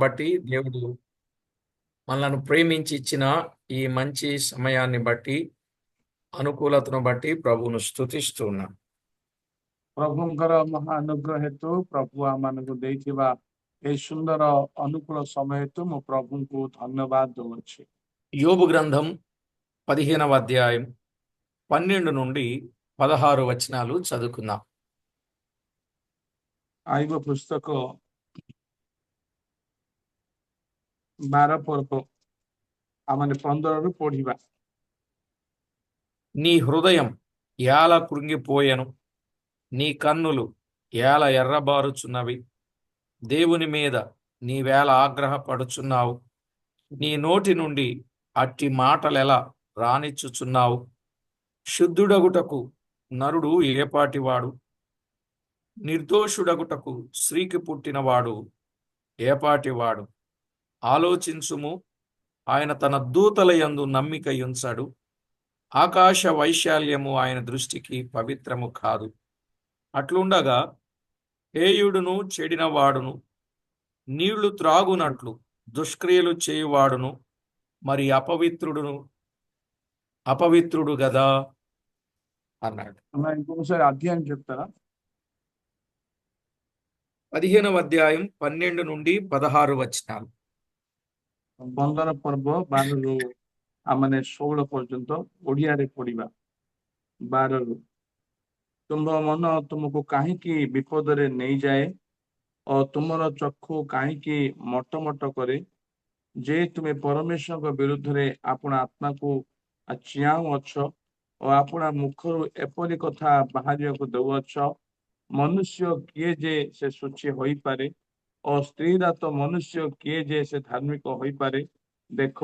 బట్టి దేవుడు మనలను ప్రేమించి ఇచ్చిన ఈ మంచి సమయాన్ని బట్టి అనుకూలతను బట్టి ప్రభువును స్తుతిస్తున్నాం. ପ୍ରଭୁଙ୍କର ମହା ଅନୁଗ୍ରହ ହେତୁ ପ୍ରଭୁ ଆମମାନଙ୍କୁ ଦେଇଥିବା ଏହି ସୁନ୍ଦର ଅନୁକୂଳ ସମୟ ହେତୁ ମୁଁ ପ୍ରଭୁଙ୍କୁ ଧନ୍ୟବାଦ ଦେଉଅଛି। యోబు గ్రంథం 15వ అధ్యాయం 12 నుండి 16 వచనాలు చదువుకుందాం. ଆଇବ ପୁସ୍ତକ 12 ପର୍ବ ଆମେ 15ରୁ ପଢିବା। నీ హృదయం ఏల కృంగిపోయెను, నీ కన్నులు ఏల ఎర్రబారుచున్నవి. దేవుని మీద నీవేళ ఆగ్రహపడుచున్నావు. నీ నోటి నుండి అట్టి మాటలెలా రానిచ్చుచున్నావు? శుద్ధుడగుటకు నరుడు ఏపాటివాడు? నిర్దోషుడగుటకు స్త్రీకి పుట్టినవాడు ఏపాటివాడు? ఆలోచించుము, ఆయన తన దూతల యందు నమ్మిక ఉంచడు. ఆకాశ వైశాల్యము ఆయన దృష్టికి పవిత్రము కాదు. అట్లుండగా హేయుడును చెడినవాడును నీళ్లు త్రాగునట్లు దుష్క్రియలు చేయువాడును మరి అపవిత్రుడు గదా అన్నాడు. అలా ఇంకొకసారి అధ్యాయం చెప్తారా? 15వ అధ్యాయం 12 నుండి 16 వచనాలు. 15 ପର୍ବ 12ରୁ ଆମେ 16 ପର୍ଯ୍ୟନ୍ତ ଓଡ଼ିଆରେ ପଢିବା। 12ରୁ ତୁମ ମନ ତୁମକୁ କାହିଁକି ବିପଦରେ ନେଇଯାଏ ଓ ତୁମର ଚକ୍ଷୁ କାହିଁକି ମଟମଟ କରେ, ଯେ ତୁମେ ପରମେଶ୍ୱରଙ୍କ ବିରୁଦ୍ଧରେ ଆପଣ ଆତ୍ମାକୁ ଚିଆଉଅଛ ଓ ଆପଣା ମୁଖରୁ ଏପରି କଥା ବାହାରିବାକୁ ଦେଉଅଛ। ମନୁଷ୍ୟ କିଏ ଯେ ସେ ଶୁଚି ହୋଇପାରେ ଓ ସ୍ତ୍ରୀର ତ ମନୁଷ୍ୟ କିଏ ଯେ ସେ ଧାର୍ମିକ ହୋଇପାରେ? ଦେଖ,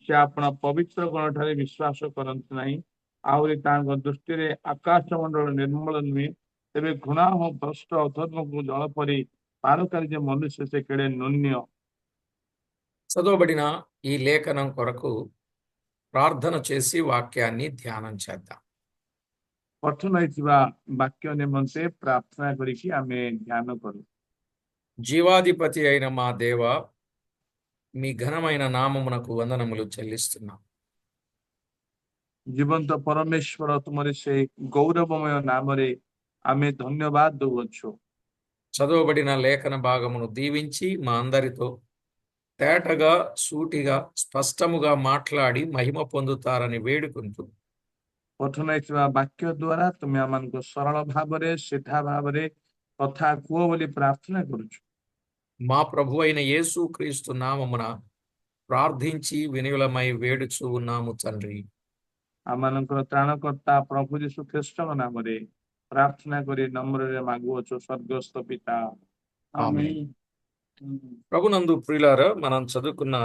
ସେ ଆପଣା ପବିତ୍ର ଗଣଠାରେ ବିଶ୍ୱାସ କରନ୍ତି ନାହିଁ, ଆହୁରି ତାଙ୍କ ଦୃଷ୍ଟିରେ ଆକାଶ ମଣ୍ଡଳ ନିର୍ମଳ ନୁହେଁ। ତେବେ ଘୃଣା ଓ ଭ୍ରଷ୍ଟ ଅଧର୍ମକୁ ଜଳ ପରି పారకారి ଯେ మనుష్య ସେ କେଡ଼େ ନୁନ୍ୟ। చదవబడిన ఈ లేఖనం కొరకు ప్రార్థన చేసి వాక్యాన్ని ధ్యానం చేద్దాం. ପଠନ ହେଇଥିବା ବାକ୍ୟ ନିମନ୍ତେ ପ୍ରାର୍ଥନା କରିକି ଆମେ ଧ୍ୟାନ କରୁ। జీవాధిపతి అయిన మా దేవ, మీ ఘనమైన నామమునకు వందనములు చెల్లిస్తున్నాం. ଜୀବନ୍ତ ପରମେଶ୍ୱର ତୁମର ସେ ଗୌରବମୟ ନାମରେ ଆମେ ଧନ୍ୟବାଦ ଦଉଅଛୁ। చదవబడిన లేఖన భాగమును దీవించి మా అందరితో తేటగా సూటిగా స్పష్టముగా మాట్లాడి మహిమ పొందుతారని వేడుకుంటూ ପଠନ ହେଇଥିବା ବାକ୍ୟ ଦ୍ୱାରା ତୁମେ ଆମମାନଙ୍କୁ ସରଳ ଭାବରେ ସିଧା ଭାବରେ କଥା କୁହ ବୋଲି ପ୍ରାର୍ଥନା କରୁଛୁ। మా ప్రభు అయిన యేసు క్రీస్తు నామమున ప్రార్థించి వినులమై వేడుచూ ఉన్నాము తండ్రి. ଆମମାନଙ୍କର ତ୍ରାଣକର୍ତ୍ତା ପ୍ରଭୁ ଯୀଶୁ ଖ୍ରୀଷ୍ଟଙ୍କ ନାମରେ ପ୍ରାର୍ଥନା କରି ନମ୍ରରେ ମାଗୁଅଛୁ ସ୍ୱର୍ଗସ୍ଥ ପିତା, ఆమేన్. ప్రభునందు ప్రియులారా, మనం చదువుకున్న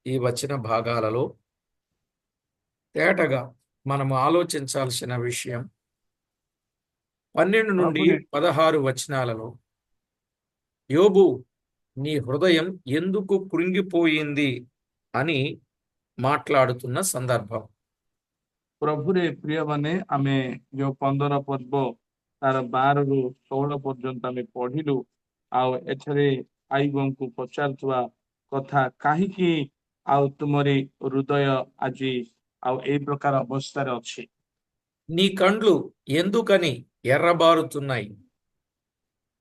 ఈ వచన భాగాలలో తేటగా మనము ఆలోచించాల్సిన విషయం 12 నుండి 16 వచనాలలో యోబు నీ హృదయం ఎందుకు కృంగిపోయింది అని మాట్లాడుతున్న సందర్భం. ପ୍ରଭୁରେ ପ୍ରିୟମାନେ, ଆମେ ଯୋଉ 15 ପର୍ବ ତାର 12ରୁ 16 ପର୍ଯ୍ୟନ୍ତ ଆମେ ପଢିଲୁ, ଆଉ ଏଠାରେ ଆଇବଙ୍କୁ ପଚାରୁଥିବା କଥା, କାହିଁକି ଆଉ ତୁମରି ହୃଦୟ ଆଜି ଆଉ ଏଇ ପ୍ରକାର ଅବସ୍ଥାରେ ଅଛି? నీ కండ్లు ఎందుకని ఎర్రబారుతున్నాయి?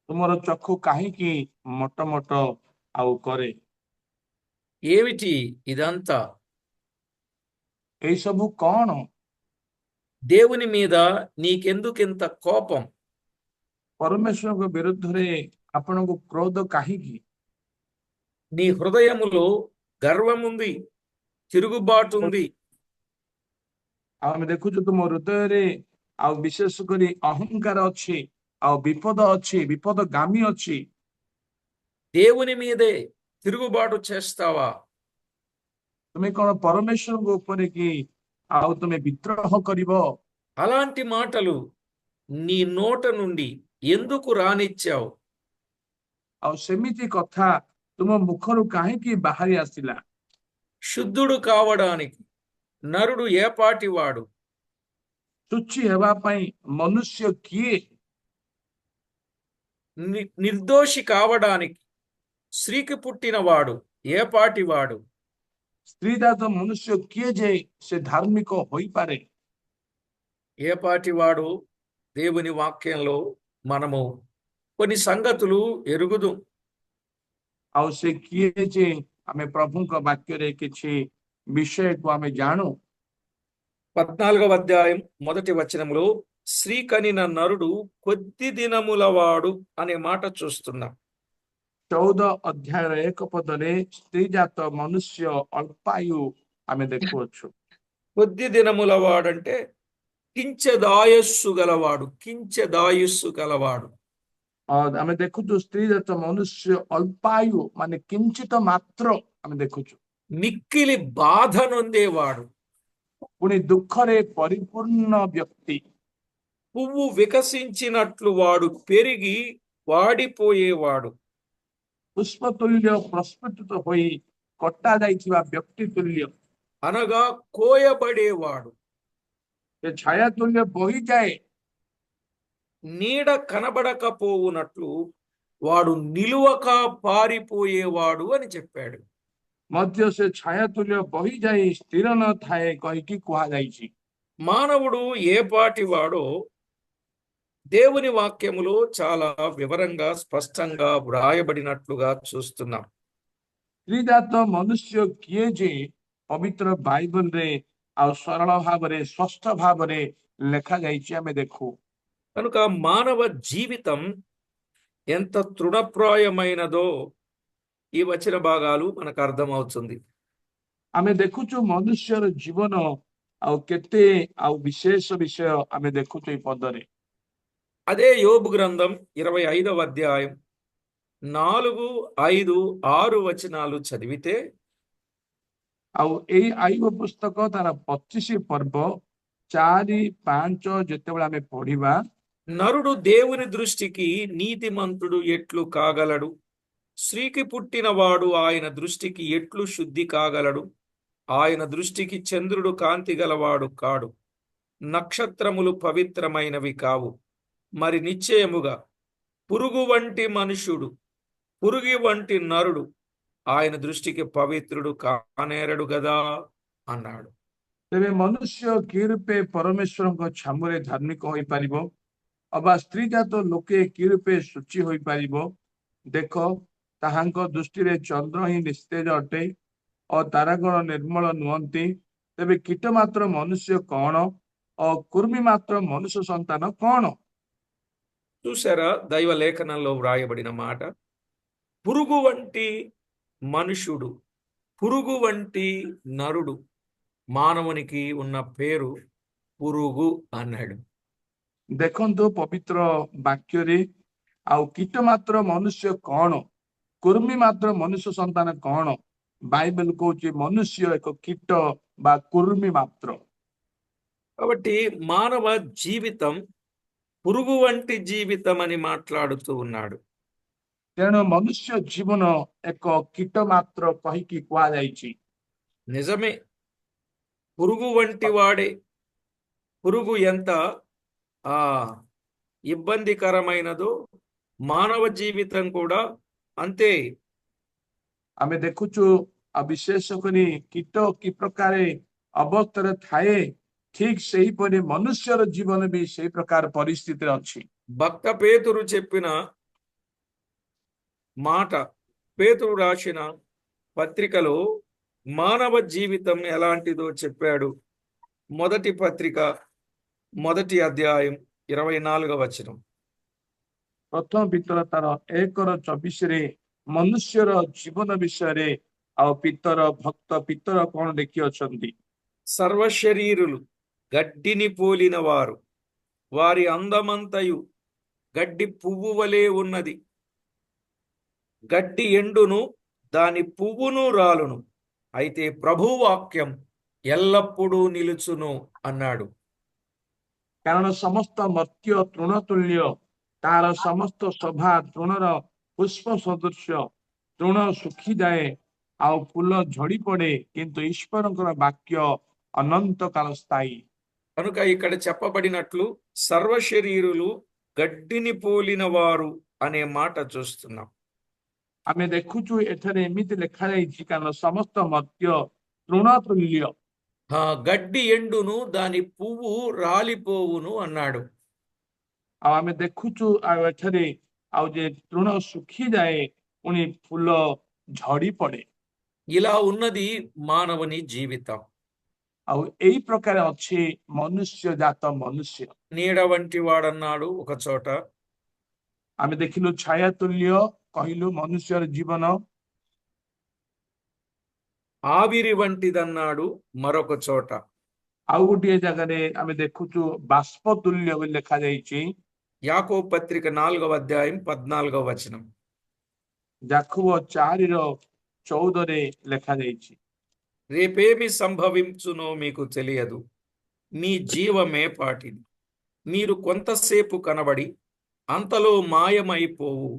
ତୁମର ଚକ୍ଷୁ କାହିଁକି ମଟମଟ ଆଉ କରେ? ఏమిటి ఇదంతా? ଏଇ ସବୁ କଣ? దేవుని మీద నీకెందుకింత కోపం? ପରମେଶ୍ୱରଙ୍କ ବିରୁଦ୍ଧରେ ଆପଣଙ୍କୁ କ୍ରୋଧ କାହିଁକି? నీ హృదయములో గర్వముంది, తిరుగుబాటుంది. ଆଉ ଆମେ ଦେଖୁଛୁ ତୁମ ହୃଦୟରେ ଆଉ ବିଶେଷ କରି ଅହଙ୍କାର ଅଛି, ଆଉ ବିପଦ ଅଛି, ବିପଦଗାମୀ ଅଛି। దేవుని మీదే తిరుగుబాటు చేస్తావా? ତୁମେ କଣ ପରମେଶ୍ୱରଙ୍କ ଉପରେ କି ଆଉ ତୁମେ ବିଦ୍ରୋହ କରିବ? అలాంటి మాటలు నీ నోట నుండి ఎందుకు రానిచ్చావు? ଆଉ ସେମିତି କଥା ତୁମ ମୁଖରୁ କାହିଁକି ବାହାରି ଆସିଲା? శుద్ధుడు కావడానికి నరుడు ఏపాటివాడు? ଶୁଚି ହେବା ପାଇଁ ମନୁଷ୍ୟ କିଏ? నిర్దోషి కావడానికి స్త్రీకి పుట్టినవాడు ఏపాటివాడు? ସ୍ତ୍ରୀ ଜାତ ମନୁଷ୍ୟ କିଏ ଯେ ସେ ଧାର୍ମିକ ହୋଇପାରେ? ఏపాటివాడు దేవుని వాక్యంలో మనము కొన్ని సంగతులు ఎరుగుదు. ଆଉ ସେ କିଏ ଯେ ଆମେ ପ୍ରଭୁଙ୍କ ବାକ୍ୟରେ କିଛି ବିଷୟକୁ ଆମେ ଜାଣୁ। 14వ అధ్యాయం మొదటి వచనంలో స్త్రీ కనిన నరుడు కొద్ది దినముల వాడు అనే మాట చూస్తున్నాం. 14 ଅଧ୍ୟାୟର 1 ପଦରେ ସ୍ତ୍ରୀ ଜାତ ମନୁଷ୍ୟ ଅଳ୍ପାୟୁ ଆମେ ଦେଖୁଅଛୁ। కొద్ది దినముల వాడంటే కించెదాయస్సు గలవాడు, కించెదాయుస్సు గలవాడు. ଆମେ ଦେଖୁଛୁ ସ୍ତ୍ରୀ ଜାତ ମନୁଷ୍ୟ ଅଳ୍ପାୟୁ ମାନେ କିଞ୍ଚିତ ମାତ୍ର ଆମେ ଦେଖୁଛୁ। మిక్కిలి బాధ నొందేవాడు, ପୁଣି ଦୁଃଖରେ ପରିପୂର୍ଣ୍ଣ ବ୍ୟକ୍ତି। పువ్వు వికసించినట్లు వాడు పెరిగి వాడిపోయేవాడు. ପୁଷ୍ପତୁଲ୍ୟ ପ୍ରସ୍ଫୁଟିତ ହୋଇ କଟା ଯାଇଥିବା ବ୍ୟକ୍ତି ତୁଲ୍ୟ। అనగా కోయబడేవాడు, ସେ ଛାୟା ତୁଲ୍ୟ ବୋହିଯାଏ। నీడ కనబడకపోవునట్లు వాడు నిలువక పారిపోయేవాడు అని చెప్పాడు. ମଧ୍ୟ ସେ ଛାୟା ତୁଲ୍ୟ ବୋହିଯାଇ ସ୍ଥିର ନଥାଏ କହିକି କୁହାଯାଇଛି। మానవుడు ఏపాటి వాడో దేవుని వాక్యములో చాలా వివరంగా స్పష్టంగా వ్రాయబడినట్లుగా చూస్తున్నాం. ସ୍ତ୍ରୀ ଜାତ ମନୁଷ୍ୟ କିଏ ଯେ ପବିତ୍ର ବାଇବଲରେ ଆଉ ସରଳ ଭାବରେ ସ୍ପଷ୍ଟ ଭାବରେ ଲେଖାଯାଇଛି ଆମେ ଦେଖୁ। కనుక మానవ జీవితం ఎంత తృణప్రాయమైనదో ఈ వచన భాగాలు మనకు అర్థమవుతుంది. ଆମେ ଦେଖୁଛୁ ମନୁଷ୍ୟର ଜୀବନ ଆଉ କେତେ ଆଉ ବିଶେଷ ବିଷୟ ଆମେ ଦେଖୁଛୁ ଏଇ ପଦରେ। అదే యోబు గ్రంథం 25వ అధ్యాయం 4, 5, 6 వచనాలు చదివితే ଆଉ ଏଇ ଆଇବ ପୁସ୍ତକ ତାର 25 ପର୍ବ 4, 5 ଯେତେବେଳେ ଆମେ ପଢିବା, నరుడు దేవుని దృష్టికి నీతిమంతుడు ఎట్లు కాగలడు? స్త్రీకి పుట్టినవాడు ఆయన దృష్టికి ఎట్లు శుద్ధి కాగలడు? ఆయన దృష్టికి చంద్రుడు కాంతి గలవాడు కాడు, నక్షత్రములు పవిత్రమైనవి కావు. మరి నిశ్చయముగా పురుగు వంటి మనుషుడు, పురుగు వంటి నరుడు ఆయన దృష్టికి పవిత్రుడు కానేరడు గదా అన్నాడు. ତେବେ ମନୁଷ୍ୟ କି ରୂପେ ପରମେଶ୍ୱରଙ୍କ ଛାମୁରେ ଧାର୍ମିକ ହୋଇପାରିବ? ଅବା ସ୍ତ୍ରୀ ଜାତ ଲୋକେ କି ରୂପେ ଶୁଚି ହୋଇପାରିବ? ଦେଖ, ତାହାଙ୍କ ଦୃଷ୍ଟିରେ ଚନ୍ଦ୍ର ହିଁ ନିସ୍ତେଜ ଅଟେ ଓ ତାରାଗଣ ନିର୍ମଳ ନୁହନ୍ତି। ତେବେ କୀଟ ମାତ୍ର ମନୁଷ୍ୟ କଣ ଓ କୁର୍ମି ମାତ୍ର ମନୁଷ୍ୟ ସନ୍ତାନ କଣ? చూసారా దైవ లేఖనంలో వ్రాయబడిన మాట? పురుగు వంటి మనుషుడు, పురుగు వంటి నరుడు. మానవునికి ఉన్న పేరు పురుగు అన్నాడు. ଦେଖନ୍ତୁ ପବିତ୍ର ବାକ୍ୟରେ ଆଉ କୀଟ ମାତ୍ର ମନୁଷ୍ୟ କଣ, କୁର୍ମି ମାତ୍ର ମନୁଷ୍ୟ ସନ୍ତାନ କଣ? ବାଇବେଲ କହୁଛି ମନୁଷ୍ୟ ଏକ କୀଟ ବା କୁର୍ମି ମାତ୍ର। కాబట్టి మానవ జీవితం పురుగు వంటి జీవితం అని మాట్లాడుతూ ఉన్నాడు. ତେଣୁ ମନୁଷ୍ୟ ଜୀବନ ଏକ କୀଟ ମାତ୍ର କହିକି କୁହାଯାଇଛି। నిజమే, పురుగు వంటి వాడే. పురుగు ఎంత ఆ ఇబ్బందికరమైనదో మానవ జీవితం కూడా అంతే. ଆମେ ଦେଖୁଛୁ ଆଉ ବିଶେଷ କରି କୀଟ କି ପ୍ରକାର ଅବସ୍ଥାରେ ଥାଏ, ଠିକ ସେହିପରି ମନୁଷ୍ୟର ଜୀବନ ବି ସେଇ ପ୍ରକାର ପରିସ୍ଥିତିରେ ଅଛି। భక్త పేతురు చెప్పిన మాట, పేతురు రాసిన పత్రికలో మానవ జీవితం ఎలాంటిదో చెప్పాడు. మొదటి పత్రిక 1వ అధ్యాయం 24వ వచనం. ପ୍ରଥମ ପିତର ତାର 1:24ରେ ମନୁଷ୍ୟର ଜୀବନ ବିଷୟରେ ଆଉ ପିତର ଭକ୍ତ ପିତର କଣ ଲେଖିଅଛନ୍ତି? సర్వశరీరులు గడ్డిని పోలిన వారు, వారి అందమంతయు గడ్డి పువ్వు వలె ఉన్నది. గడ్డి ఎండును, దాని పువ్వును రాలును, అయితే ప్రభువాక్యం ఎల్లప్పుడూ నిలుచును అన్నాడు. କାରଣ ସମସ୍ତ ମର୍ତ୍ତ୍ୟ ତୃଣ ତୁଲ୍ୟ, ତାର ସମସ୍ତ ଶୋଭା ତୃଣର ପୁଷ୍ପ ସଦୃଶ୍ୟ। ତୃଣ ଶୁଖିଯାଏ ଆଉ ଫୁଲ ଝଡ଼ି ପଡେ, କିନ୍ତୁ ଈଶ୍ୱରଙ୍କର ବାକ୍ୟ ଅନନ୍ତ କାଳ ସ୍ଥାୟୀ। కనుక ఇక్కడ చెప్పబడినట్లు సర్వశరీరులు గడ్డిని పోలిన వారు అనే మాట చూస్తున్నాం. ଆମେ ଦେଖୁଛୁ ଏଠାରେ ଏମିତି ଲେଖାଯାଇଛି କାରଣ ସମସ୍ତ ମର୍ତ୍ତ୍ୟ ତୃଣତୁଲ୍ୟ। ఆ గడ్డి ఎండును దాని పువ్వు రాలిపోవును అన్నాడు. ଆଉ ଆମେ ଦେଖୁଛୁ ଆଉ ଏଠାରେ ଆଉ ଯେ ତୃଣ ଶୁଖିଯାଏ ପୁଣି ଫୁଲ ଝଡି ପଡେ। ఇలా ఉన్నది మానవుని జీవితం. ଆଉ ଏଇ ପ୍ରକାର ଅଛି ମନୁଷ୍ୟ ଜାତ ମନୁଷ୍ୟ। నీడ వంటి వాడన్నాడు ఒక చోట, ଆମେ ଦେଖିଲୁ ଛାୟା ତୁଲ୍ୟ କହିଲୁ ମନୁଷ୍ୟର ଜୀବନ। ఆవిరి వంటిదన్నాడు మరొక చోట. ଆଉ ଗୋଟିଏ ଜାଗାରେ ଆମେ ଦେଖୁଛୁ ବାଷ୍ପ ତୁଲ୍ୟ ବୋଲି ଲେଖାଯାଇଛି। యాకోబు పత్రిక 4వ అధ్యాయం 14వ వచనం. ଯାକୁବ 4:14 ଲେଖାଯାଇଛି। రేపేమి సంభవించునో మీకు తెలియదు, మీ జీవమే పాటిది. మీరు కొంతసేపు కనబడి అంతలో మాయమైపోవు.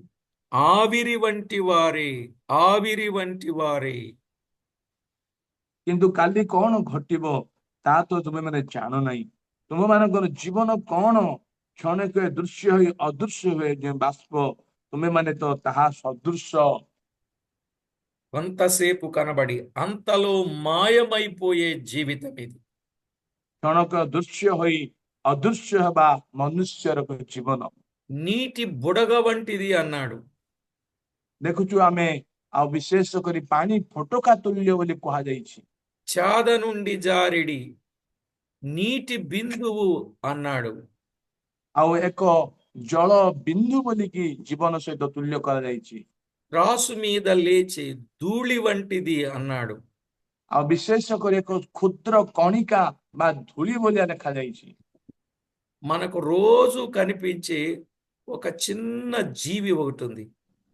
ఆవిరి వంటి వారే, ఆవిరి వంటి వారే. କିନ୍ତୁ କାଲି କଣ ଘଟିବ ତାହା ତ ତୁମେମାନେ ଜାଣ ନାହିଁ। ତୁମମାନଙ୍କର ଜୀବନ କଣ କ୍ଷଣକେ ଦୃଶ୍ୟ ହୋଇ ଅଦୃଶ୍ୟ ହୁଏ ଯେ ବାଷ୍ପ, ତୁମେମାନେ ତ ତାହା ସଦୃଶ। కొంతసేపు కనబడి అంతలో మాయమైపోయే జీవితం ఇది. କ୍ଷଣକ ଦୃଶ୍ୟ ହୋଇ ଅଦୃଶ୍ୟ ହେବା ମନୁଷ୍ୟର ଜୀବନ। నీటి బుడగ వంటిది అన్నాడు. ଦେଖୁଛୁ ଆମେ ଆଉ ବିଶେଷ କରି ପାଣି ଫୋଟକା ତୁଲ୍ୟ ବୋଲି କୁହାଯାଇଛି। చాద నుండి జారిడి నీటి బిందువు అన్నాడు. ଆଉ ଏକ ଜଳ ବିନ୍ଦୁ ବୋଲିକି ଜୀବନ ସହିତ ତୁଲ୍ୟ କରାଯାଇଛି। రాసు మీద లేచే ధూళి వంటిది అన్నాడు. ଆଉ ବିଶେଷ କରି ଏକ କ୍ଷୁଦ୍ର କଣିକା ବା ଧୂଳି ଭଳିଆ ଲେଖାଯାଇଛି। మనకు రోజు కనిపించే ఒక చిన్న జీవి ఒకటి ఉంది.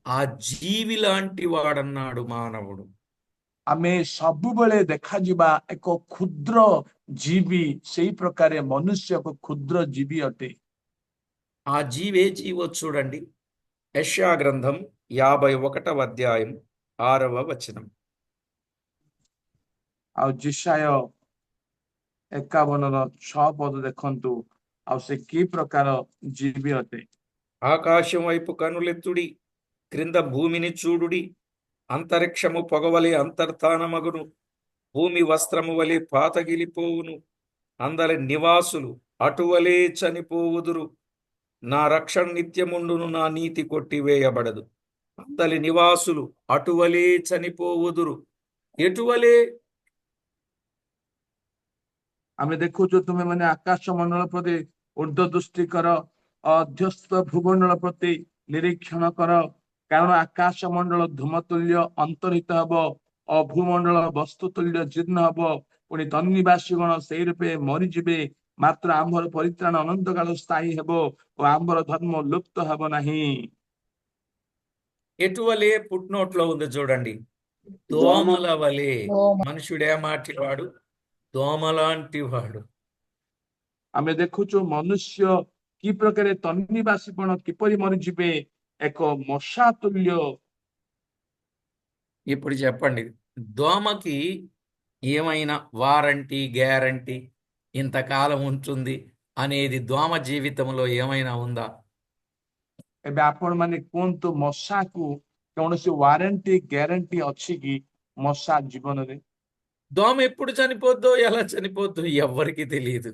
ఆ జీవి లాంటి వాడన్నాడు మానవుడు. ଆମେ ସବୁବେଳେ ଦେଖାଯିବା ଏକ କ୍ଷୁଦ୍ର ଜୀବି, ସେଇ ପ୍ରକାରେ ମନୁଷ୍ୟ ଏକ କ୍ଷୁଦ୍ର ଜୀବି ଅଟେ। ఆ జీవే జీవో చూడండి. యెషయా గ్రంథం 51వ అధ్యాయం 6వ వచనం. ଆଉ ଜିସାୟ 51:6 ଦେଖନ୍ତୁ, ଆଉ ସେ କି ପ୍ରକାର ଜୀବି ଅଟେ। ఆకాశం వైపు కనులెత్తుడి, క్రింద భూమిని చూడుడి. అంతరిక్షము పొగవలే అంతర్ధానమగును, భూమి వస్త్రము వలె పాతగిలిపోవును. అందరి నివాసులు అటువలే చనిపోవుదురు. నా రక్షణ నిత్యముండును, నా నీతి కొట్టివేయబడదు. అందరి నివాసులు అటువలే చనిపోవుదురు. ఎటువలే? ଆମେ ଦେଖୁଛୁ ତୁମେମାନେ ଆକାଶ ମଣ୍ଡଳ ପ୍ରତି ଉର୍ଦ୍ଧ୍ୱ ଦୃଷ୍ଟି କର, ଅଧ୍ୟସ୍ତ ଭୂମଣ୍ଡଳ ପ୍ରତି ନିରୀକ୍ଷଣ କର। କାରଣ ଆକାଶ ମଣ୍ଡଳ ଧୂମତୁଲ୍ୟ ଅନ୍ତର୍ହିତ ହେବ, ଅଭୂମଣ୍ଡଳ ବସ୍ତୁ ତୁଲ୍ୟ ଜୀର୍ଣ୍ଣ ହେବ। ପୁଣି ତନ୍ନିବାସୀଗଣ ସେଇ ରୂପେ ମରିଯିବେ। ମାତ୍ର ଆମ୍ଭର ପରିତ୍ରାଣ ଅନନ୍ତ କାଳ ସ୍ଥାୟୀ ହେବ ଓ ଆମ୍ଭର ଧର୍ମ ଲୁପ୍ତ ହେବ ନାହିଁ। ఎటువలే పుట్నోట్లో ఉంది చూడండి. దోమల వలె. మనుషుడేమాటి వాడు? దోమలాంటి వాడు. ଆମେ ଦେଖୁଛୁ ମନୁଷ୍ୟ କି ପ୍ରକାରେ ତନ୍ନିବାସୀଗଣ କିପରି ମରିଯିବେ, ଏକ ମଶା ତୁଲ୍ୟ। ఇప్పుడు చెప్పండి, దోమకి ఏమైనా వారంటీ గ్యారంటీ ఇంతకాలం ఉంటుంది అనేది దోమ జీవితంలో ఏమైనా ఉందా? ଏବେ ଆପଣ ମାନେ କୁହନ୍ତୁ, ମଶାକୁ କୌଣସି ୱାରେଣ୍ଟି ଗ୍ୟାରେଣ୍ଟି ଅଛି କି ମଶା ଜୀବନରେ? దోమ ఎప్పుడు చనిపోద్దో ఎలా చనిపోద్దో ఎవ్వరికీ తెలియదు.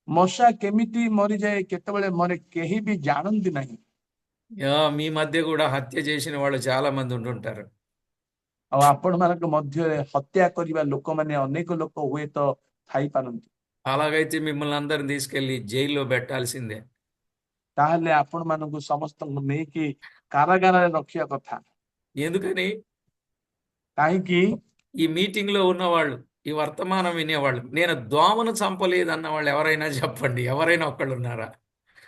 ମଶା କେମିତି ମରିଯାଏ, କେତେବେଳେ ମରେ, କେହି ବି ଜାଣନ୍ତି ନାହିଁ। మీ మధ్య కూడా హత్య చేసిన వాళ్ళు చాలా మంది ఉంటుంటారు. ଆଉ ଆପଣ ମାନଙ୍କ ମଧ୍ୟରେ ହତ୍ୟା କରିବା ଲୋକମାନେ ଅନେକ ଲୋକ ହୁଏତ ଥାଇପାରନ୍ତି। అలాగైతే మిమ్మల్ని అందరిని తీసుకెళ్లి జైల్లో పెట్టాల్సిందే. ତାହେଲେ ଆପଣ ମାନଙ୍କୁ ସମସ୍ତଙ୍କୁ ନେଇକି କାରାଗାରରେ ରଖିବା କଥା। ఎందుకని? କାହିଁକି? ఈ మీటింగ్ లో ఉన్నవాళ్ళు, ఈ వర్తమానం వినేవాళ్ళు, నేను దోమను చంపలేదు అన్న వాళ్ళు ఎవరైనా చెప్పండి, ఎవరైనా ఒక్కళ్ళు ఉన్నారా?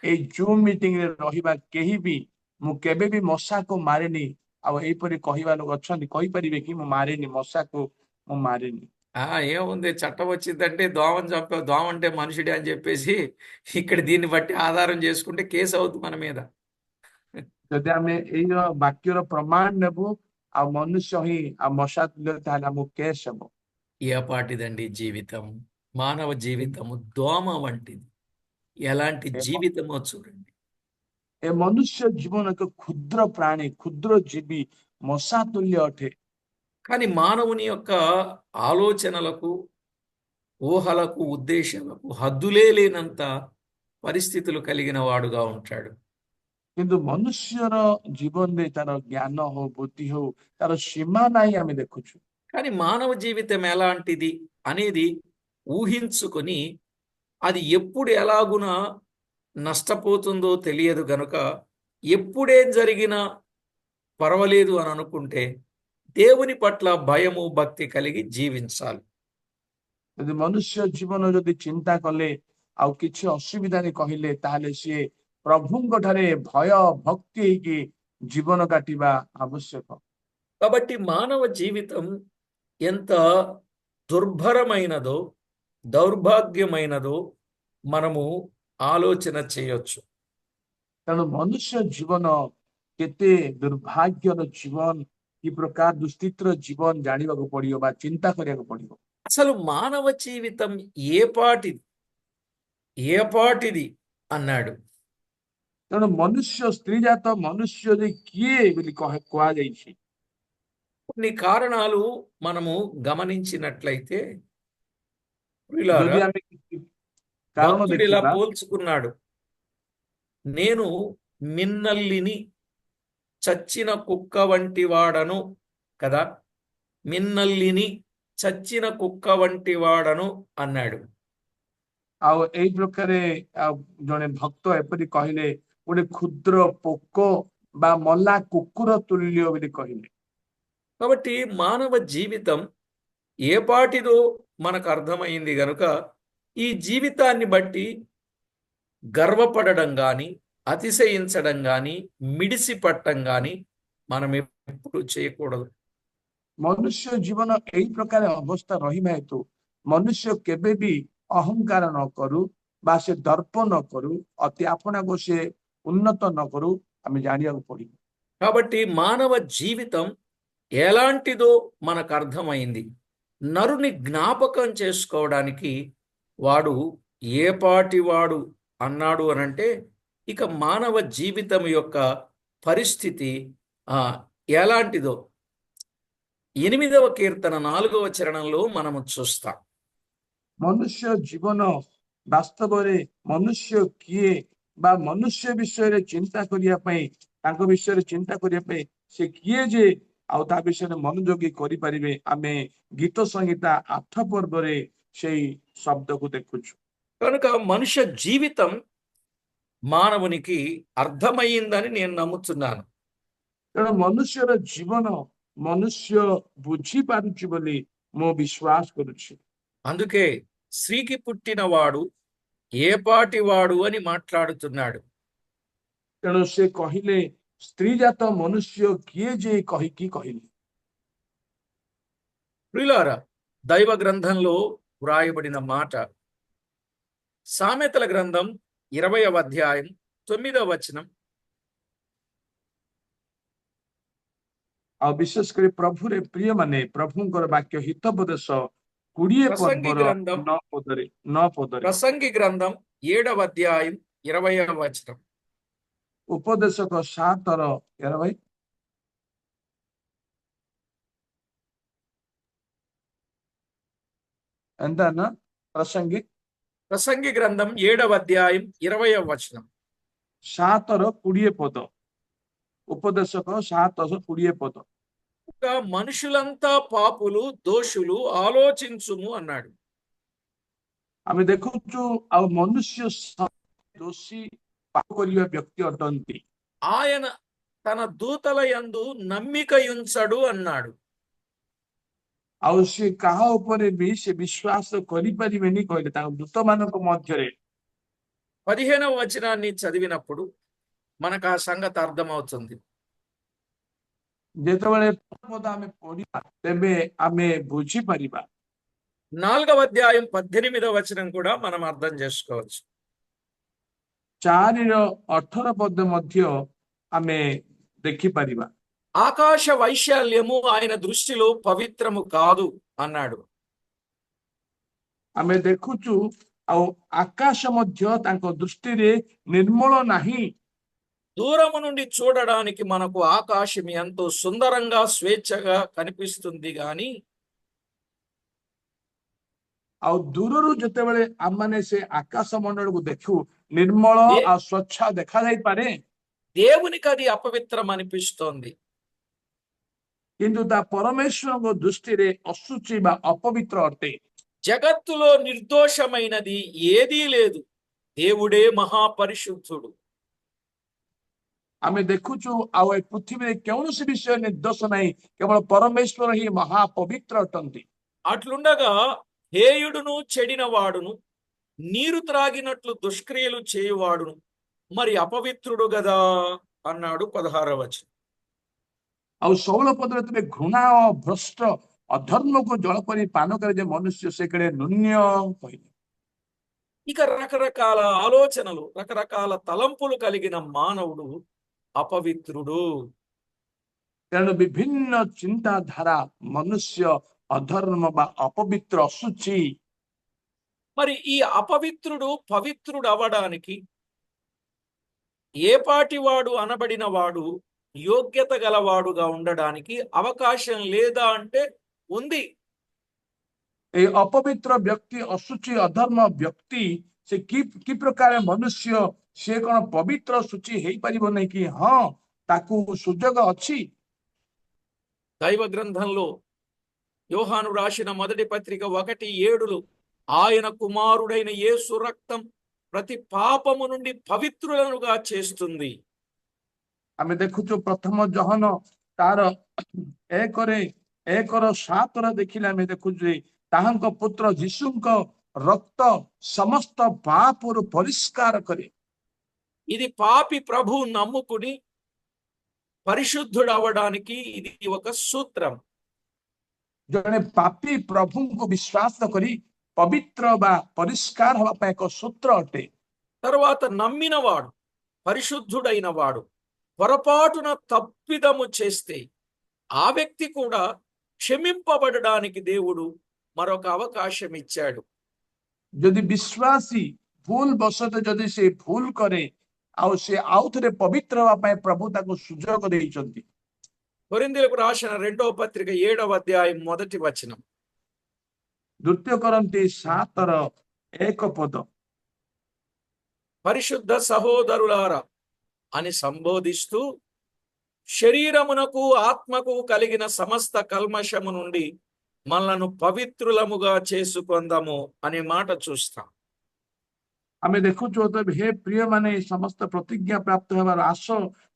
ଏଇ ଜୁମ୍ ମିଟିଂ ରେ ରହିବା କେହି ବି ମୁଁ କେବେ ବି ମଶାକୁ ମାରିନି ଆଉ ଏଇପରି କହିବା ଲୋକ ଅଛନ୍ତି, କହିପାରିବେ କି ମୁଁ ମାରିନି, ମଶାକୁ ମୁଁ ମାରିନି? ఏముంది, చట్టం వచ్చిందంటే దోమను చంపావు, దోమ అంటే మనుషుడే అని చెప్పేసి ఇక్కడ దీన్ని బట్టి ఆధారం చేసుకుంటే కేసు అవుతుంది మన మీద. ଯଦି ଆମେ ଏଇ ବାକ୍ୟର ପ୍ରମାଣ ନେବୁ ଆଉ ମନୁଷ୍ୟ ହିଁ ଆଉ ମଶା ତୁଲ୍ୟ, ତାହେଲେ ଆମକୁ କେସ୍ ହବ। ఏపాటిదండి జీవితం? మానవ జీవితము దోమ వంటిది. ఎలాంటి జీవితమో చూడండి. ଏ ମନୁଷ୍ୟ ଜୀବନ ଏକ କ୍ଷୁଦ୍ର ପ୍ରାଣୀ, କ୍ଷୁଦ୍ର ଜୀବି, ମଶା ତୁଲ୍ୟ ଅଟେ। కానీ మానవుని యొక్క ఆలోచనలకు, ఊహలకు, ఉద్దేశాలకు హద్దులే లేనంత పరిస్థితులు కలిగిన వాడుగా ఉంటాడు. କିନ୍ତୁ ମନୁଷ୍ୟର ଜୀବନରେ ତାର ଜ୍ଞାନ ହଉ ବୁଦ୍ଧି ହଉ ତାର ସୀମା ନାହିଁ ଆମେ ଦେଖୁଛୁ। కానీ మానవ జీవితం ఎలాంటిది అనేది ఊహించుకొని అది ఎప్పుడు ఎలాగున నష్టపోతుందో తెలియదు గనుక ఎప్పుడేం జరిగినా పర్వాలేదు అని అనుకుంటే దేవుని పట్ల భయము, భక్తి కలిగి జీవించాలి. ଯଦି ମନୁଷ୍ୟ ଜୀବନ ଯଦି ଚିନ୍ତା କଲେ ଆଉ କିଛି ଅସୁବିଧା ନି କହିଲେ ତାହେଲେ ସିଏ ପ୍ରଭୁଙ୍କ ଠାରେ ଭୟ ଭକ୍ତି ହେଇକି ଜୀବନ କାଟିବା ଆବଶ୍ୟକ। కాబట్టి మానవ జీవితం ఎంత దుర్భరమైనదో, దౌర్భాగ్యమైనదో మనము ఆలోచన చేయొచ్చు. ତେଣୁ ମନୁଷ୍ୟ ଜୀବନ କେତେ ଦୁର୍ଭାଗ୍ୟର ଜୀବନ, କି ପ୍ରକାର ଦୁଷ୍ଟିର ଜୀବନ ଜାଣିବାକୁ ପଡିବ ବା ଚିନ୍ତା କରିବାକୁ ପଡିବ। అసలు మానవ జీవితం ఏ పాటిది అన్నాడు. ତେଣୁ మనుష్ୟ ସ୍ତ୍ରୀ ଜାତ ମନୁଷ୍ୟ ଯେ କିଏ ବୋଲି କୁହାଯାଇଛି। కొన్ని కారణాలు మనము గమనించినట్లయితే ప్రియులారా, ଯଦି ଆମେ କିଛି କାରଣ భక్తుడు ఇలా ଦେଖିବା పోల్చుకున్నాడు. నేను మిన్నల్లిని చచ్చిన కుక్క వంటి వాడను కదా, మిన్నల్లిని చచ్చిన కుక్క వంటి వాడను అన్నాడు. ଆଉ ଏଇ ପ୍ରକାରେ ଜଣେ ଭକ୍ତ ଏପରି କହିଲେ, ଗୋଟେ କ୍ଷୁଦ୍ର ପୋକ ବା ମଲା କୁକୁର ତୁଲ୍ୟ ବୋଲି କହିଲେ। కాబట్టి మానవ జీవితం ఏ పాటిదో మనకు అర్థమైంది గనుక ఈ జీవితాన్ని బట్టి గర్వపడడం గాని, అతిశయించడం గాని, మిడిసి పట్టడం గాని మనం ఎప్పుడు చేయకూడదు. ମନୁଷ୍ୟ ଜୀବନ ଏଇ ପ୍ରକାର ଅବସ୍ଥା ରହିବା ହେତୁ ମନୁଷ୍ୟ କେବେ ବି ଅହଙ୍କାର ନ କରୁ ବା ସେ ଦର୍ପ ନ କରୁ, ଅତି ଆପଣାକୁ ସେ ଉନ୍ନତ ନ କରୁ, ଆମେ ଜାଣିବାକୁ ପଡିବ। కాబట్టి మానవ జీవితం ఎలాంటిదో మనకు అర్థమైంది. నరుని జ్ఞాపకం చేసుకోవడానికి వాడు ఏపాటి వాడు అన్నాడు అనంటే ఇక మానవ జీవితం యొక్క పరిస్థితి ఎలాంటిదో 8వ కీర్తన 4వ చరణంలో మనము చూస్తాం. ମନୁଷ୍ୟ ଜୀବନ ବାସ୍ତବରେ ମନୁଷ୍ୟ କିଏ ବା ମନୁଷ୍ୟ ବିଷୟରେ ଚିନ୍ତା କରିବା ପାଇଁ, ତାଙ୍କ ବିଷୟରେ ଚିନ୍ତା କରିବା ପାଇଁ ସେ କିଏ ଯେ ଆଉ ତା ବିଷୟରେ ମନୋଯୋଗୀ କରିପାରିବେ, ଆମେ ଗୀତ ସଂହିତା 8 ପର୍ବରେ ସେଇ ଶବ୍ଦକୁ ଦେଖୁଛୁ। కనుక మనుష్య జీవితం మానవునికి అర్థమయ్యిందని నేను నమ్ముతున్నాను. ତେଣୁ ମନୁଷ୍ୟର ଜୀବନ ମନୁଷ୍ୟ ବୁଝିପାରୁଛି ବୋଲି ମୁଁ ବିଶ୍ୱାସ କରୁଛି। అందుకే స్త్రీకి పుట్టినవాడు ఏపాటివాడు అని మాట్లాడుతున్నాడు. ତେଣୁ ସେ କହିଲେ ସ୍ତ୍ରୀ ଜାତ ମନୁଷ୍ୟ କିଏ ଯେ କହିକି କହିଲେ। ప్రియులారా, దైవ గ్రంథంలో వ్రాయబడిన మాట సామెతల గ్రంథం 20వ అధ్యాయం 9వ వచనం. ଆଉ ବିଶେଷ କରି ପ୍ରଭୁରେ ପ୍ରିୟ ମାନେ ପ୍ରଭୁଙ୍କର ବାକ୍ୟ ହିତୋପଦେଶ 20 ప్రసంగి ପର୍ବର గ్రంథం 9 ପଦରେ ప్రసంగి గ్రంథం 7వ అధ్యాయం 20వ వచనం. ଉପଦେଶକ 7ର 20 ఎంత అన్న ప్రసంగి గ్రంథం 7వ అధ్యాయం 20వ వచనం. 7ର 20 ପଦ, ଉପଦେଶକ 7:20 ପଦ। మనుషులంతా పాపులు, దోషులు, ఆలోచించుము అన్నాడు. ଆମେ ଦେଖୁଛୁ ଆଉ ମନୁଷ୍ୟ ଦୋଷୀ ପାପ କରିବା ବ୍ୟକ୍ତି ଅଟନ୍ତି। ఆయన తన దూతల యందు నమ్మిక ఉంచడు అన్నాడు. ଆଉ ସେ କାହା ଉପରେ ବି ସେ ବିଶ୍ୱାସ କରିପାରିବେନି କହିଲେ, ତାଙ୍କ ଦୂତମାନଙ୍କ ମଧ୍ୟରେ। 15వ వచనాన్ని చదివినప్పుడు మనకు ఆ సంగతి అర్థమవుతుంది. ଯେତେବେଳେ ପଦ ଆମେ ପଢିବା ତେବେ ଆମେ ବୁଝିପାରିବା। 4వ అధ్యాయం 18వ వచనం కూడా మనం అర్థం చేసుకోవచ్చు. 4ର 18 ପଦ ମଧ୍ୟ ଆମେ ଦେଖିପାରିବା। ఆకాశ వైశాల్యము ఆయన దృష్టిలో పవిత్రము కాదు అన్నాడు. ଆମେ ଦେଖୁଛୁ ଆଉ ଆକାଶ ମଧ୍ୟ ତାଙ୍କ ଦୃଷ୍ଟିରେ ନିର୍ମଳ ନାହିଁ। దూరము నుండి చూడడానికి మనకు ఆకాశం ఎంతో సుందరంగా స్వేచ్ఛగా కనిపిస్తుంది గాని ଆଉ ଦୂରରୁ ଯେତେବେଳେ ଆମମାନେ ସେ ଆକାଶ ମଣ୍ଡଳକୁ ଦେଖୁ ନିର୍ମଳ దే ଆଉ ସ୍ୱଚ୍ଛ ଦେଖାଯାଇପାରେ, దేవునికి అది అపవిత్రం అనిపిస్తోంది. କିନ୍ତୁ ତା ପରମେଶ୍ୱରଙ୍କ ଦୃଷ୍ଟିରେ ଅଶୁଚି ବା ଅପବିତ୍ର ଅଟେ। జగత్తులో నిర్దోషమైనది ఏదీ లేదు. దేవుడే మహాపరిశుద్ధుడు. ଆମେ ଦେଖୁଛୁ ଆଉ ଏ ପୃଥିବୀରେ କୌଣସି ବିଷୟ ନିର୍ଦ୍ଦୋଷ ନାହିଁ, କେବଳ ପରମେଶ୍ୱର ହିଁ ମହାପବିତ୍ର ଅଟନ୍ତି। అట్లుండగా హేయుడును చెడిన వాడును నీరు త్రాగినట్లు దుష్క్రియలు చేయువాడును మరి అపవిత్రుడు గదా అన్నాడు 16వ వచనం. ଆଉ ଷୋହଳ ପଦରେ ତେବେ ଘୃଣା ଓ ଭ୍ରଷ୍ଟ ଅଧର୍ମକୁ ଜଳ ପରି ପାନ କରେ ଯେ ମନୁଷ୍ୟ ସେ କେଡ଼େ ନୁନ୍ୟ କହିଲେ। ఇక రకరకాల ఆలోచనలు రకరకాల తలంపులు కలిగిన మానవుడు అపవిత్రుడు. ତେଣୁ ବିଭିନ୍ନ ଚିନ୍ତାଧାରା ମନୁଷ୍ୟ ଅଧର୍ମ ବା ଅପବିତ୍ର ଅଶୁଚି। మరి ఈ అపవిత్రుడు పవిత్రుడు అవడానికి ఏపాటి వాడు అనబడిన వాడు యోగ్యత గలవాడుగా ఉండడానికి అవకాశం లేదా అంటే ఉంది. ଏ ଅପବିତ୍ର ବ୍ୟକ୍ତି ଅଶୁଚି ଅଧର୍ମ ବ୍ୟକ୍ତି ସେ କି ପ୍ରକାର ମନୁଷ୍ୟ, ସେ କଣ ପବିତ୍ର ଶୁଚି ହେଇପାରିବ ନାହିଁ କି? ହଁ, ତାକୁ ସୁଯୋଗ ଅଛି। దైవ గ్రంథంలో యోహాను రాసిన మొదటి పత్రిక 1:7 ఆయన కుమారుడైన యేసు రక్తం ప్రతి పాపము నుండి పవిత్రులనుగా చేస్తుంది. ଆମେ ଦେଖୁଛୁ ପ୍ରଥମ ଜହନ ତାର 1:7 ଦେଖିଲେ ଆମେ ଦେଖୁଛୁ ଯେ ତାହାଙ୍କ ପୁତ୍ର ଯୀଶୁଙ୍କ ରକ୍ତ ସମସ୍ତ ପାପରୁ ପରିଷ୍କାର କରେ। ఇది పాపి ప్రభు నమ్ముకుని పరిశుద్ధుడు అవడానికి ఇది ఒక సూత్రం. ଜଣେ ପାପୀ ପ୍ରଭୁଙ୍କୁ ବିଶ୍ୱାସ କରି ପବିତ୍ର ବା ପରିଷ୍କାର ହେବା ପାଇଁ ଏକ ସୂତ୍ର ଅଟେ। తర్వాత నమ్మినవాడు పరిశుద్ధుడైన వాడు పొరపాటున తప్పిదము చేస్తే ఆ వ్యక్తి కూడా క్షమింపబడడానికి దేవుడు మరొక అవకాశం ఇచ్చాడు. ଯଦି ବିଶ୍ୱାସୀ ଭୁଲ ବଶତଃ ଯଦି ସେ ଭୁଲ କରେ ଆଉ ସେ ଆଉଥରେ ପବିତ୍ର ହେବା ପାଇଁ ପ୍ରଭୁ ତାକୁ ସୁଯୋଗ ଦେଇଛନ୍ତି। కొరింథీయులకు రాసిన 2వ పత్రిక 7వ అధ్యాయం 1వ వచనం. ଦ୍ୱିତୀୟ କରନ୍ତି 7:1 పరిశుద్ధ సహోదరులారా అని సంబోధిస్తూ శరీరమునకు ఆత్మకు కలిగిన సమస్త కల్మషము నుండి మనలను పవిత్రులముగా చేసుకొందాము అనే మాట చూస్తాం. ଆମେ ଦେଖୁଛୁ ତେବେ ହେ ପ୍ରିୟମାନେ ସମସ୍ତ ପ୍ରତିଜ୍ଞା ପ୍ରାପ୍ତ ହେବାର ଆଶ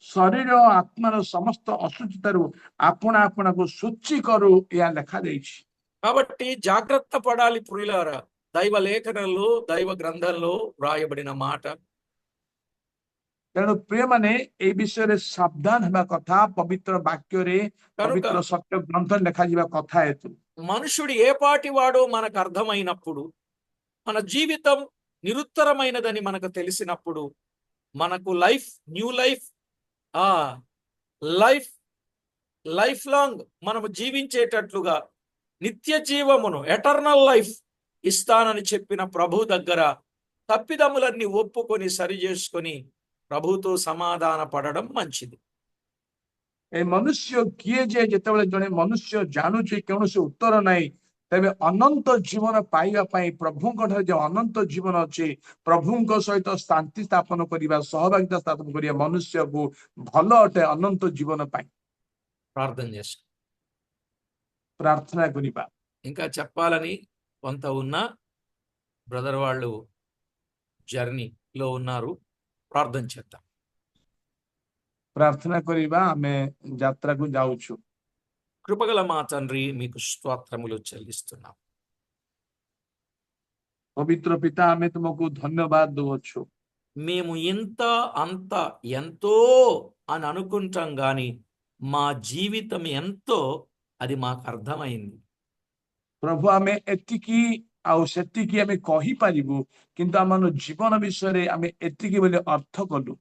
ଶରୀର ଆତ୍ମାର ସମସ୍ତ ଅଶୁଚିତାରୁ ଆପଣା ଆପଣାକୁ ଶୁଚି କରୁ, ଏହା ଲେଖାଯାଇଛି। కాబట్టి జాగ్రత్త పడాలి ప్రియులారా. దైవ లేఖనంలో దైవ గ్రంథంలో వ్రాయబడిన మాట. ତେଣୁ ପ୍ରିୟମାନେ এই ବିଷୟରେ ସାବଧାନ ହେବା କଥା। ପବିତ୍ର ବାକ୍ୟରେ కనుక ପବିତ୍ର ସତ୍ୟ ଗ୍ରନ୍ଥରେ ଲେଖାଯିବା କଥା ହେତୁ మనుషుడు ఏ పాటి వాడో మనకు అర్థమైనప్పుడు, మన జీవితం నిరుత్తరమైనదని మనకు తెలిసినప్పుడు, మనకు న్యూ లైఫ్ లైఫ్ లాంగ్ మనము జీవించేటట్లుగా నిత్య జీవమును ఎటర్నల్ లైఫ్ ఇస్తానని చెప్పిన ప్రభు దగ్గర తప్పిదములన్నీ ఒప్పుకొని సరి చేసుకొని ప్రభుతో సమాధాన పడడం మంచిది. ଏ ମନୁଷ୍ୟ କିଏ ଯେ ଯେତେବେଳେ ଜଣେ ମନୁଷ୍ୟ ଜାଣୁଛି କୌଣସି ଉତ୍ତର ନାହିଁ, ତେବେ ଅନନ୍ତ ଜୀବନ ପାଇବା ପାଇଁ ପ୍ରଭୁଙ୍କ ଠାରେ ଯେ ଅନନ୍ତ ଜୀବନ ଅଛି, ପ୍ରଭୁଙ୍କ ସହିତ ଶାନ୍ତି ସ୍ଥାପନ କରିବା, ସହଭାଗିତା ସ୍ଥାପନ କରିବା ମନୁଷ୍ୟକୁ ଭଲ ଅଟେ। ଅନନ୍ତ ଜୀବନ ପାଇଁ ప్రార్థన చేస్తాం. ପ୍ରାର୍ଥନା କରିବା। ఇంకా చెప్పాలని కొంత ఉన్నా బ్రదర్ వాళ్ళు జర్నీలో ఉన్నారు. ప్రార్థన చేద్దాం. ପ୍ରାର୍ଥନା କରିବା, ଆମେ ଯାତ୍ରାକୁ ଯାଉଛୁ। కృపగల మా తండ్రి, మీకు స్తోత్రములు చెల్లిస్తున్నాం. ପବିତ୍ର ପିତା, ଆମେ ତୁମକୁ ଧନ୍ୟବାଦ ଦଉଛୁ। మేము ఇంత అంత ఎంతో అని అనుకుంటాం గాని మా జీవితం ఎంతో అది మాకు అర్థమైంది. ପ୍ରଭୁ, ଆମେ ଏତିକି ଆଉ ସେତିକି ଆମେ କହିପାରିବୁ, କିନ୍ତୁ ଆମ ଜୀବନ ବିଷୟରେ ଆମେ ଏତିକି ବୋଲି ଅର୍ଥ କଲୁ।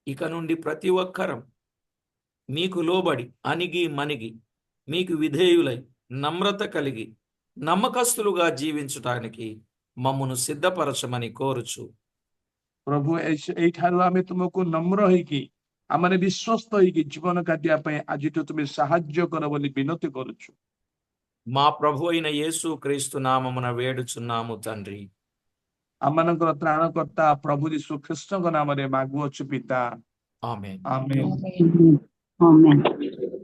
ఇక నుండి ప్రతి ఒక్కరం మీకు లోబడి అణిగి మణిగి మీకు విధేయులై నమ్రత కలిగి నమ్మకస్తులుగా జీవించటానికి మమ్మను సిద్ధపరచమని కోరుచు. ପ୍ରଭୁ, ଏଇଠାରୁ ଆମେ ତୁମକୁ ନମ୍ର ହେଇକି ଆମମାନେ ବିଶ୍ୱସ୍ତ ହେଇକି ଜୀବନ କାଟିବା ପାଇଁ ଆଜିଠୁ ତୁମେ ସାହାଯ୍ୟ କର ବୋଲି ବିନତି କରୁଛୁ। మా ప్రభు అయిన యేసు క్రీస్తు నామమున వేడుచున్నాము తండ్రి. ଆମମାନଙ୍କର ତ୍ରାଣକର୍ତ୍ତା ପ୍ରଭୁ ଯୀଶୁ ଖ୍ରୀଷ୍ଟଙ୍କ ନାମରେ ମାଗୁଅଛୁ ପିତା, ఆమేన్. ଆମେନ୍। Amen.